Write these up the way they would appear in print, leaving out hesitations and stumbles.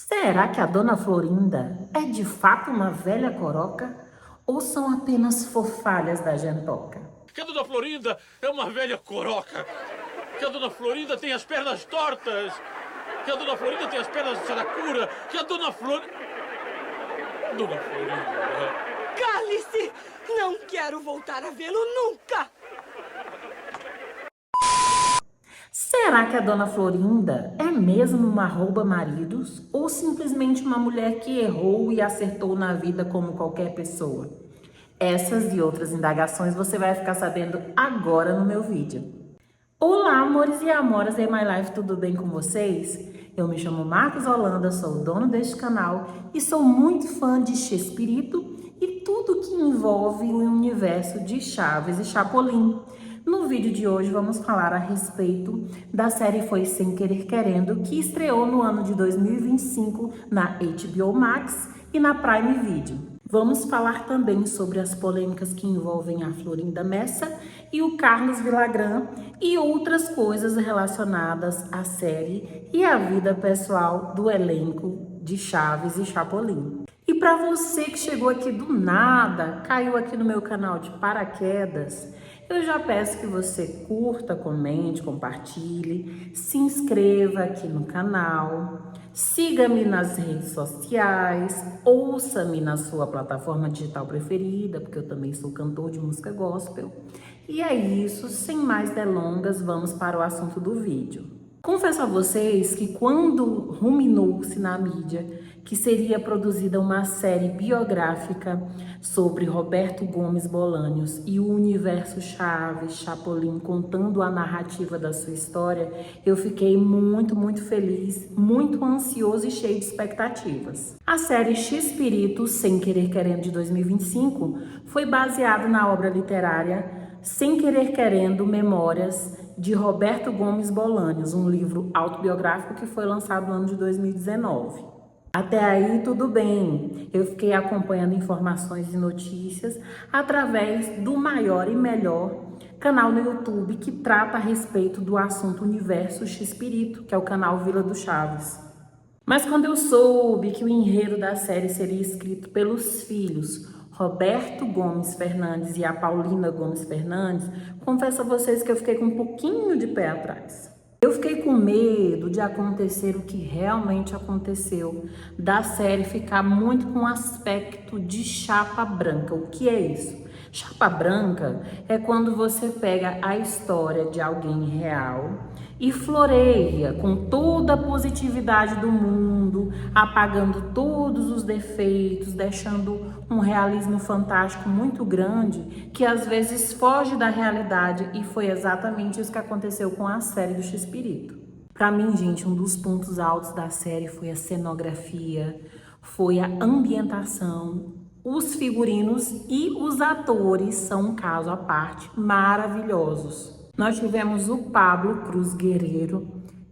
Será que a Dona Florinda é de fato uma velha coroca? Ou são apenas fofalhas da gentoca? Que a Dona Florinda é uma velha coroca. Que a Dona Florinda tem as pernas tortas. Que a Dona Florinda tem as pernas de saracura. Que a Dona Florinda... Dona Florinda... Cale-se! Não quero voltar a vê-lo nunca! Será que a Dona Florinda é mesmo uma rouba-maridos? Ou simplesmente uma mulher que errou e acertou na vida como qualquer pessoa? Essas e outras indagações você vai ficar sabendo agora no meu vídeo. Olá, amores e amoras da My Life, tudo bem com vocês? Eu me chamo Marcos Holanda, sou o dono deste canal e sou muito fã de Chespirito e tudo que envolve o universo de Chaves e Chapolin. No vídeo de hoje vamos falar a respeito da série Foi Sem Querer Querendo, que estreou no ano de 2025 na HBO Max e na Prime Video. Vamos falar também sobre as polêmicas que envolvem a Florinda Messa e o Carlos Villagrán e outras coisas relacionadas à série e à vida pessoal do elenco de Chaves e Chapolin. E para você que chegou aqui do nada, caiu aqui no meu canal de paraquedas, eu já peço que você curta, comente, compartilhe, se inscreva aqui no canal, siga-me nas redes sociais, ouça-me na sua plataforma digital preferida, porque eu também sou cantor de música gospel. E é isso, sem mais delongas, vamos para o assunto do vídeo. Confesso a vocês que quando ruminou-se na mídia que seria produzida uma série biográfica sobre Roberto Gomes Bolanhos e o universo Chaves, Chapolin, contando a narrativa da sua história, eu fiquei muito feliz, muito ansioso e cheio de expectativas. A série Chespirito, Sem Querer Querendo, de 2025, foi baseada na obra literária Sem Querer Querendo, Memórias de Roberto Gomes Bolanhos, um livro autobiográfico que foi lançado no ano de 2019. Até aí tudo bem, eu fiquei acompanhando informações e notícias através do maior e melhor canal no YouTube que trata a respeito do assunto Universo Chespirito, que é o canal Vila do Chaves. Mas quando eu soube que o enredo da série seria escrito pelos filhos Roberto Gomes Fernandes e a Paulina Gomes Fernandes, confesso a vocês que eu fiquei com um pouquinho de pé atrás. Eu fiquei com medo de acontecer o que realmente aconteceu, da série ficar muito com aspecto de chapa branca. O que é isso? Chapa branca é quando você pega a história de alguém real e floreia com toda a positividade do mundo, apagando todos os defeitos, deixando um realismo fantástico muito grande, que às vezes foge da realidade, e foi exatamente isso que aconteceu com a série do Chespirito. Para mim, gente, um dos pontos altos da série foi a cenografia, foi a ambientação, os figurinos e os atores são um caso à parte, maravilhosos. Nós tivemos o Pablo Cruz Guerreiro,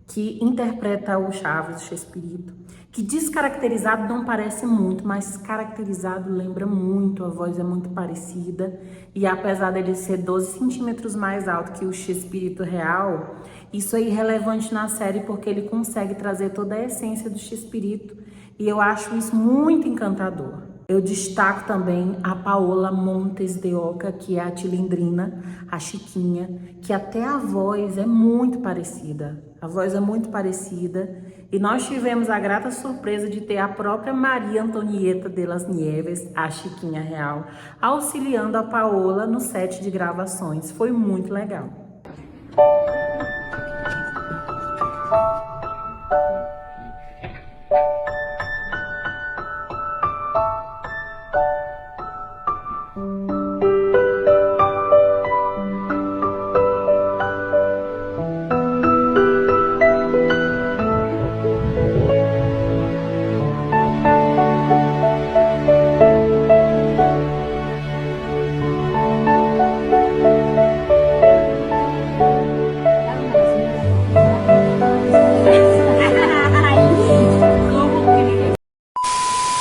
que interpreta o Chaves, o Chespirito, que descaracterizado não parece muito, mas caracterizado lembra muito, a voz é muito parecida. E apesar dele ser 12 centímetros mais alto que o Chespirito real, isso é irrelevante na série porque ele consegue trazer toda a essência do Chespirito e eu acho isso muito encantador. Eu destaco também a Paola Montes de Oca, que é a Tilindrina, a Chiquinha, que até a voz é muito parecida. A voz é muito parecida. E nós tivemos a grata surpresa de ter a própria Maria Antonieta de las Nieves, a Chiquinha real, auxiliando a Paola no set de gravações. Foi muito legal.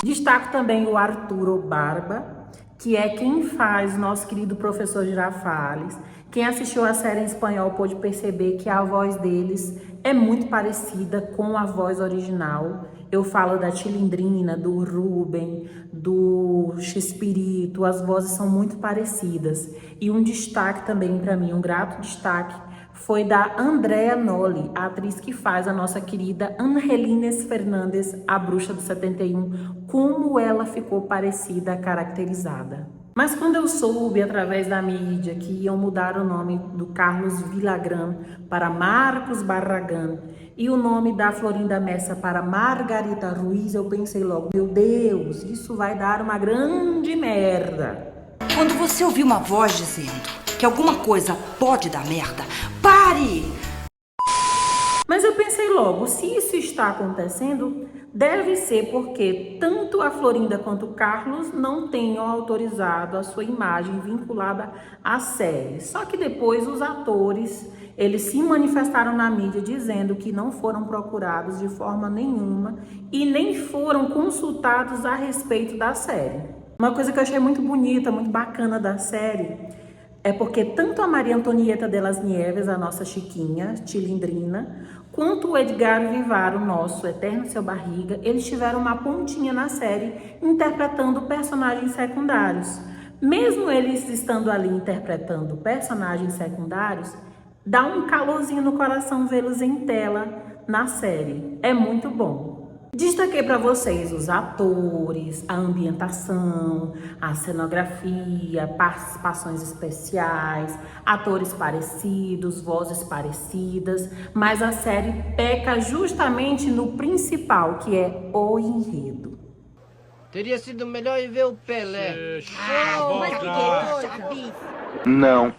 Destaco também o Arturo Barba, que é quem faz o nosso querido professor Girafales. Quem assistiu a série em espanhol pôde perceber que a voz deles é muito parecida com a voz original. Eu falo da Tilindrina, do Rubem, do Chespirito, as vozes são muito parecidas. E um destaque também para mim, um grato destaque, foi da Andréa Noli, a atriz que faz a nossa querida Angelines Fernandes, a bruxa do 71, como ela ficou parecida, caracterizada. Mas quando eu soube, através da mídia, que iam mudar o nome do Carlos Villagrán para Marcos Barragán e o nome da Florinda Messa para Margarita Ruiz, eu pensei logo, meu Deus, isso vai dar uma grande merda. Quando você ouvir uma voz dizendo que alguma coisa pode dar merda, pare! Mas eu pensei logo, se isso está acontecendo, deve ser porque tanto a Florinda quanto o Carlos não tenham autorizado a sua imagem vinculada à série. Só que depois os atores, eles se manifestaram na mídia dizendo que não foram procurados de forma nenhuma e nem foram consultados a respeito da série. Uma coisa que eu achei muito bonita, muito bacana da série, é porque tanto a Maria Antonieta de las Nieves, a nossa Chiquinha, Tilindrina, quanto o Edgar Vivar, o nosso Eterno Seu Barriga, eles tiveram uma pontinha na série interpretando personagens secundários. Mesmo eles estando ali interpretando personagens secundários, dá um calorzinho no coração vê-los em tela na série. É muito bom. Destaquei para vocês os atores, a ambientação, a cenografia, participações especiais, atores parecidos, vozes parecidas, mas a série peca justamente no principal, que é o enredo. Teria sido melhor ir ver o Pelé. Não.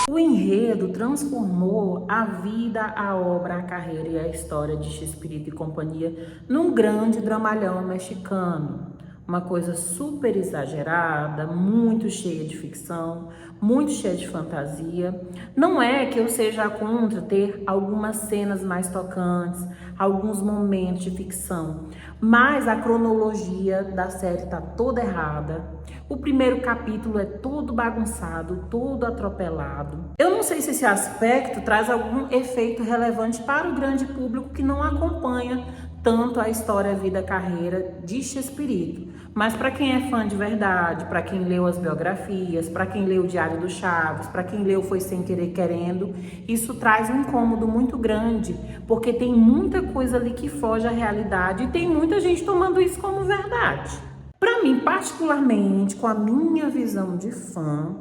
O enredo transformou a vida, a obra, a carreira e a história de Chespirito e companhia num grande dramalhão mexicano. Uma coisa super exagerada, muito cheia de ficção, muito cheia de fantasia. Não é que eu seja contra ter algumas cenas mais tocantes, alguns momentos de ficção, mas a cronologia da série tá toda errada. O primeiro capítulo é todo bagunçado, todo atropelado. Eu não sei se esse aspecto traz algum efeito relevante para o grande público que não acompanha tanto a história, vida, carreira de Chespirito. Mas para quem é fã de verdade, para quem leu as biografias, para quem leu o Diário do Chaves, para quem leu Foi Sem Querer Querendo, isso traz um incômodo muito grande, porque tem muita coisa ali que foge à realidade e tem muita gente tomando isso como verdade. Para mim, particularmente, com a minha visão de fã,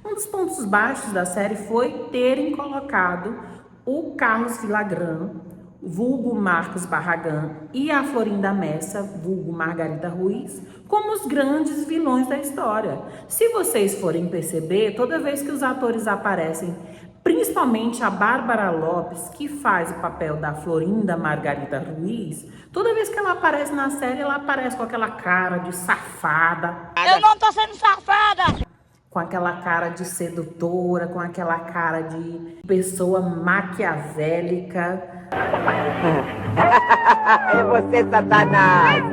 um dos pontos baixos da série foi terem colocado o Carlos Villagrán, vulgo Marcos Barragán, e a Florinda Messa, vulgo Margarita Ruiz, como os grandes vilões da história. Se vocês forem perceber, toda vez que os atores aparecem, principalmente a Bárbara Lopes, que faz o papel da Florinda Margarita Ruiz, toda vez que ela aparece na série, ela aparece com aquela cara de safada. Eu não tô sendo safada! Com aquela cara de sedutora, com aquela cara de pessoa maquiavélica. É você, Satanás!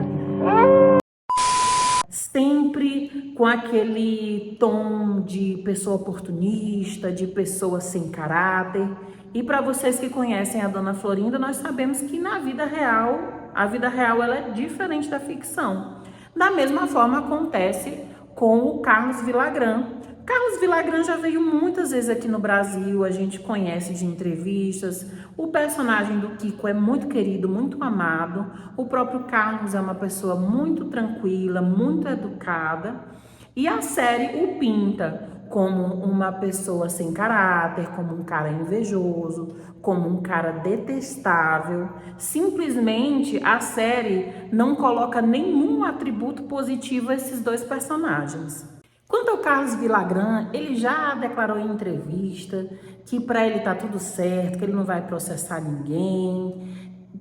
Sempre com aquele tom de pessoa oportunista, de pessoa sem caráter. E para vocês que conhecem a Dona Florinda, nós sabemos que na vida real, a vida real ela é diferente da ficção. Da mesma forma acontece com o Carlos Villagrán. Carlos Villagrán já veio muitas vezes aqui no Brasil, a gente conhece de entrevistas. O personagem do Kiko é muito querido, muito amado. O próprio Carlos é uma pessoa muito tranquila, muito educada. E a série o pinta como uma pessoa sem caráter, como um cara invejoso, como um cara detestável. Simplesmente a série não coloca nenhum atributo positivo a esses dois personagens. Quanto ao Carlos Villagrán, ele já declarou em entrevista que para ele tá tudo certo, que ele não vai processar ninguém,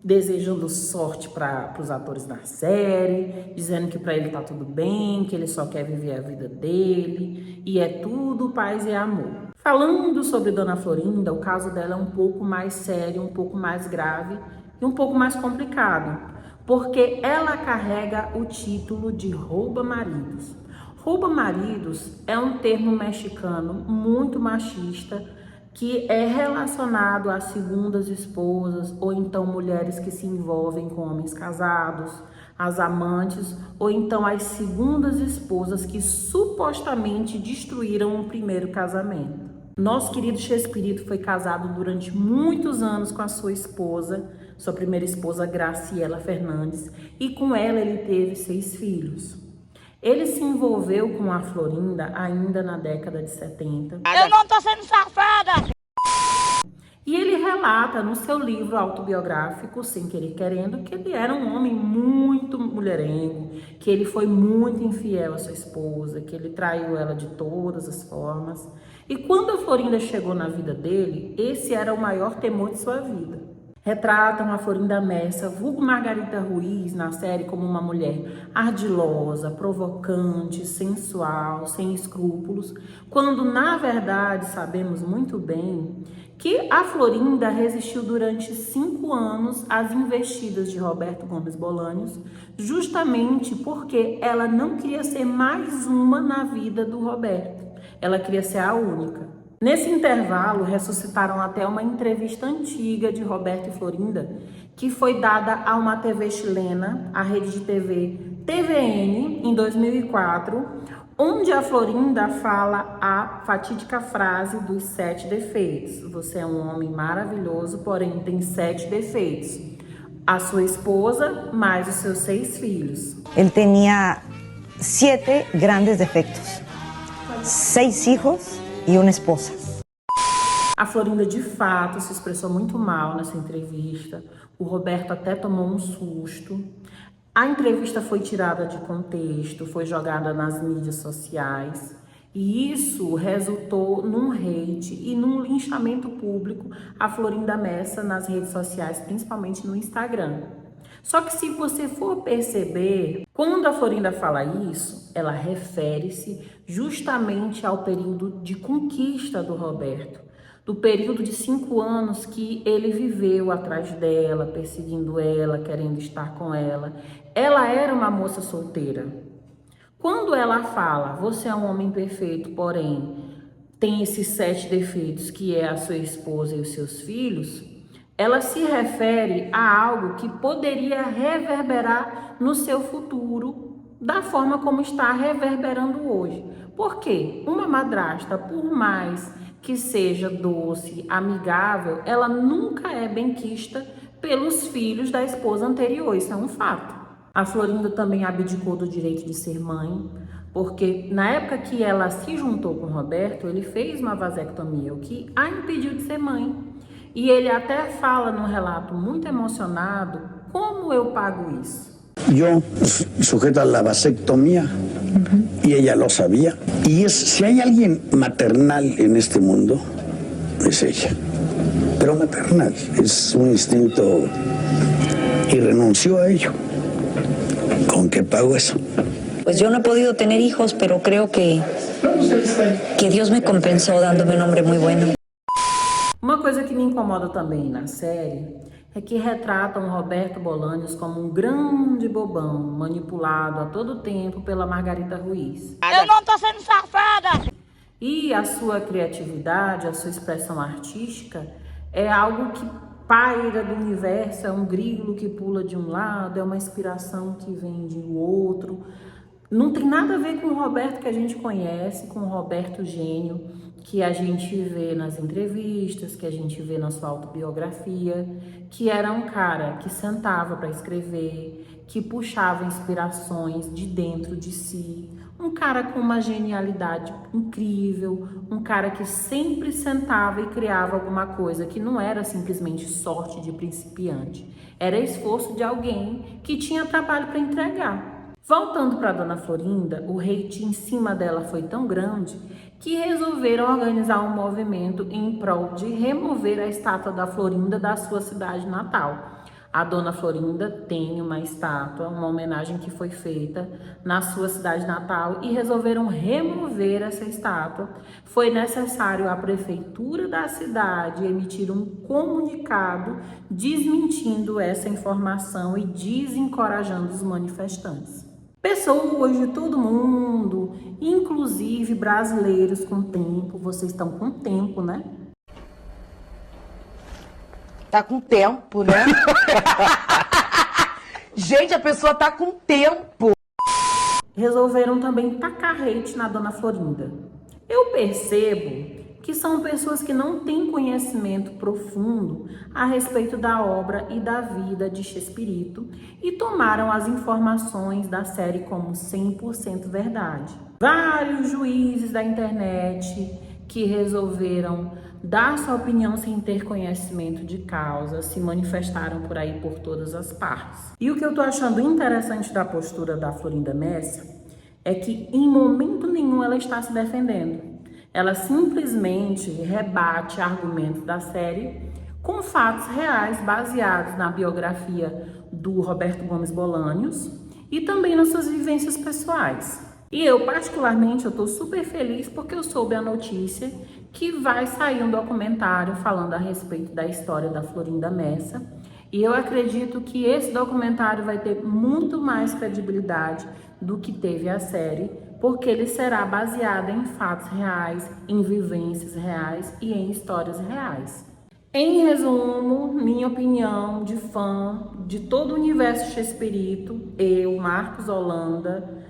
desejando sorte para os atores da série, dizendo que para ele tá tudo bem, que ele só quer viver a vida dele e é tudo paz e amor. Falando sobre Dona Florinda, o caso dela é um pouco mais sério, um pouco mais grave e um pouco mais complicado, porque ela carrega o título de rouba-maridos. Rouba-maridos é um termo mexicano muito machista, que é relacionado a segundas esposas ou então mulheres que se envolvem com homens casados, as amantes ou então as segundas esposas que supostamente destruíram o primeiro casamento. Nosso querido Chespirito foi casado durante muitos anos com a sua esposa, sua primeira esposa Graciela Fernandes, e com ela ele teve 6 filhos. Ele se envolveu com a Florinda ainda na década de 70. Eu não tô sendo safada! E ele relata no seu livro autobiográfico, Sem Querer Querendo, que ele era um homem muito mulherengo, que ele foi muito infiel à sua esposa, que ele traiu ela de todas as formas. E quando a Florinda chegou na vida dele, esse era o maior temor de sua vida. Retratam a Florinda Messa, vulgo Margarita Ruiz, na série como uma mulher ardilosa, provocante, sensual, sem escrúpulos, quando na verdade sabemos muito bem que a Florinda resistiu durante 5 anos às investidas de Roberto Gomes Bolanhos, justamente porque ela não queria ser mais uma na vida do Roberto, ela queria ser a única. Nesse intervalo, ressuscitaram até uma entrevista antiga de Roberto e Florinda, que foi dada a uma TV chilena, a rede de TV TVN, em 2004, onde a Florinda fala a fatídica frase dos 7 defeitos. Você é um homem maravilhoso, porém tem 7 defeitos. A sua esposa, mais os seus 6 filhos. Ele tinha 7 grandes defeitos. 6 hijos e uma esposa. A Florinda, de fato, se expressou muito mal nessa entrevista. O Roberto até tomou um susto. A entrevista foi tirada de contexto, foi jogada nas mídias sociais. E isso resultou num hate e num linchamento público a Florinda Messa nas redes sociais, principalmente no Instagram. Só que se você for perceber, quando a Florinda fala isso, ela refere-se justamente ao período de conquista do Roberto, do período de 5 anos que ele viveu atrás dela, perseguindo ela, querendo estar com ela. Ela era uma moça solteira. Quando ela fala, você é um homem perfeito, porém tem esses 7 defeitos, que é a sua esposa e os seus filhos, ela se refere a algo que poderia reverberar no seu futuro da forma como está reverberando hoje. Por quê? Uma madrasta, por mais que seja doce, amigável, ela nunca é benquista pelos filhos da esposa anterior, isso é um fato. A Florinda também abdicou do direito de ser mãe, porque na época que ela se juntou com o Roberto, ele fez uma vasectomia, o que a impediu de ser mãe. E ele até fala num relato muito emocionado, como eu pago isso? Yo sujeto a la vasectomía y ella lo sabía. Y si hay alguien maternal en este mundo, es ella. Pero maternal, es un instinto y renunció a ello. ¿Con qué pago eso? Pues yo no he podido tener hijos, pero creo que Dios me compensó dándome un hombre muy bueno. Uma coisa que me incomoda também na série é que retratam Roberto Bolanhos como um grande bobão, manipulado a todo tempo pela Margarita Ruiz. Eu não tô sendo safada! E a sua criatividade, a sua expressão artística é algo que paira do universo, é um grilo que pula de um lado, é uma inspiração que vem de outro. Não tem nada a ver com o Roberto que a gente conhece, com o Roberto gênio, que a gente vê nas entrevistas, que a gente vê na sua autobiografia, que era um cara que sentava para escrever, que puxava inspirações de dentro de si, um cara com uma genialidade incrível, um cara que sempre sentava e criava alguma coisa que não era simplesmente sorte de principiante, era esforço de alguém que tinha trabalho para entregar. Voltando para Dona Florinda, o hate em cima dela foi tão grande que resolveram organizar um movimento em prol de remover a estátua da Florinda da sua cidade natal. A Dona Florinda tem uma estátua, uma homenagem que foi feita na sua cidade natal e resolveram remover essa estátua. Foi necessário a prefeitura da cidade emitir um comunicado desmentindo essa informação e desencorajando os manifestantes. Pessoas de todo mundo, inclusive brasileiros com tempo, vocês estão com tempo, né? tá com tempo, né? Gente, a pessoa tá com tempo. Resolveram também tacar hate na Dona Florinda. Eu percebo que são pessoas que não têm conhecimento profundo a respeito da obra e da vida de Chespirito e tomaram as informações da série como 100% verdade. Vários juízes da internet que resolveram dar sua opinião sem ter conhecimento de causa se manifestaram por aí por todas as partes. E o que eu tô achando interessante da postura da Florinda Messa é que em momento nenhum ela está se defendendo. Ela simplesmente rebate argumentos da série com fatos reais baseados na biografia do Roberto Gomes Bolanhos e também nas suas vivências pessoais. E eu, particularmente, eu tô super feliz porque eu soube a notícia que vai sair um documentário falando a respeito da história da Florinda Messa. E eu acredito que esse documentário vai ter muito mais credibilidade do que teve a série, porque ele será baseado em fatos reais, em vivências reais e em histórias reais. Em resumo, minha opinião de fã de todo o universo Chespirito, eu, Marcos Holanda,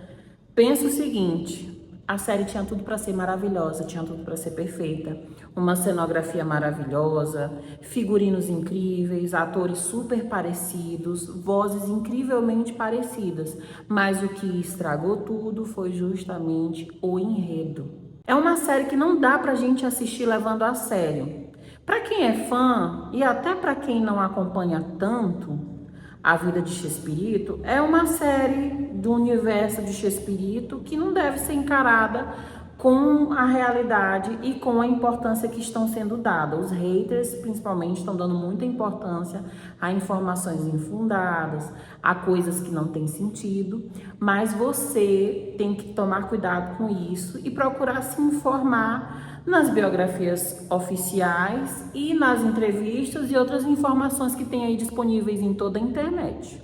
penso o seguinte: a série tinha tudo para ser maravilhosa, tinha tudo para ser perfeita. Uma cenografia maravilhosa, figurinos incríveis, atores super parecidos, vozes incrivelmente parecidas. Mas o que estragou tudo foi justamente o enredo. É uma série que não dá pra gente assistir levando a sério. Pra quem é fã, e até pra quem não acompanha tanto a vida de Chespirito, é uma série do universo de Chespirito que não deve ser encarada com a realidade e com a importância que estão sendo dadas. Os haters, principalmente, estão dando muita importância a informações infundadas, a coisas que não têm sentido, mas você tem que tomar cuidado com isso e procurar se informar nas biografias oficiais e nas entrevistas e outras informações que tem aí disponíveis em toda a internet.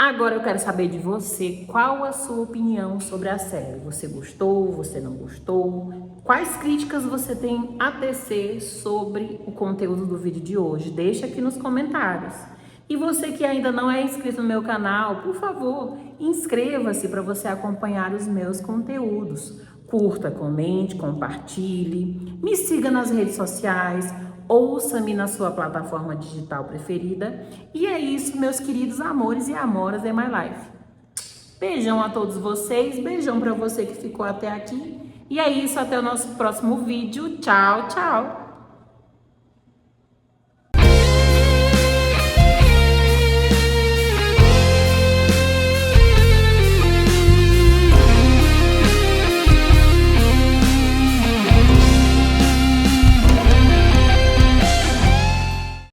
Agora eu quero saber de você, qual a sua opinião sobre a série? Você gostou? Você não gostou? Quais críticas você tem a tecer sobre o conteúdo do vídeo de hoje? Deixa aqui nos comentários. E você que ainda não é inscrito no meu canal, por favor, inscreva-se para você acompanhar os meus conteúdos. Curta, comente, compartilhe, me siga nas redes sociais, ouça-me na sua plataforma digital preferida. E é isso, meus queridos amores e amoras em my life. Beijão a todos vocês, beijão para você que ficou até aqui. E é isso, até o nosso próximo vídeo. Tchau, tchau!